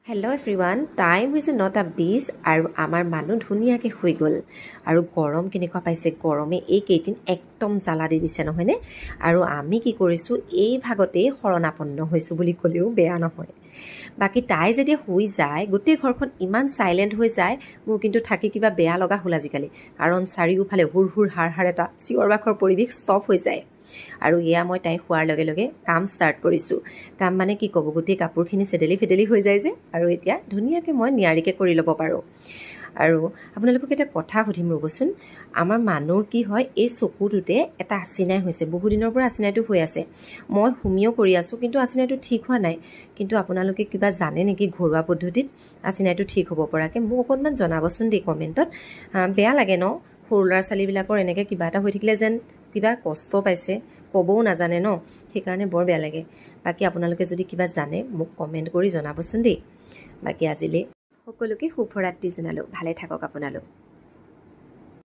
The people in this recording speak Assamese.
হেল্ল' এভৰিৱান, টাইম হৈছে 9:20 আৰু আমাৰ মানুহ ধুনীয়াকৈ শুই গ'ল। আৰু গৰম কেনেকুৱা পাইছে, গৰমে এইকেইদিন একদম জ্বালা দি দিছে নহয়নে? আৰু আমি কি কৰিছোঁ, এই ভাগতেই শৰণাপন্ন হৈছোঁ বুলি ক'লেও বেয়া নহয়। বাকী তাই যেতিয়া শুই যায়, গোটেই ঘৰখন ইমান চাইলেণ্ট হৈ যায়, মোৰ কিন্তু থাকি কিবা বেয়া লগা হ'ল আজিকালি। কাৰণ চাৰিওফালে হুৰ হুৰ হাৰ হাৰ এটা চিঞৰ বাখৰ পৰিৱেশ ষ্টপ হৈ যায়। আৰু এয়া মই তাই শোৱাৰ লগে লগে কাম ষ্টাৰ্ট কৰিছোঁ। কাম মানে কি ক'ব, গোটেই কাপোৰখিনি চেদেলি হৈ যায় যে, আৰু এতিয়া ধুনীয়াকৈ মই নিয়াৰিকৈ কৰি ল'ব পাৰোঁ। আৰু আপোনালোকক এটা কথা সুধিম ৰ'বচোন, আমাৰ মানুহৰ কি হয়, এই চকুটোতে এটা আচিনাই হৈছে, বহুদিনৰ পৰা আচিনাইটো হৈ আছে। মই হোমিও কৰি আছোঁ, কিন্তু আচিনাইটো ঠিক হোৱা নাই। কিন্তু আপোনালোকে কিবা জানে নেকি ঘৰুৱা পদ্ধতিত আচিনাইটো ঠিক হ'ব পৰাকৈ? মোক অকণমান জনাবচোন দেই কমেণ্টত। বেয়া লাগে ন, সৰু ল'ৰা ছোৱালীবিলাকৰ এনেকৈ কিবা এটা হৈ থাকিলে যেন কিবা কষ্ট পাইছে, ক'বও নাজানে ন, সেইকাৰণে বৰ বেয়া লাগে। বাকী আপোনালোকে যদি কিবা জানে মোক কমেণ্ট কৰি জনাবচোন দেই। বাকী আজিলৈ সকলোকে শুভৰাত্ৰি জনালোঁ। ভালে থাকক আপোনালোক।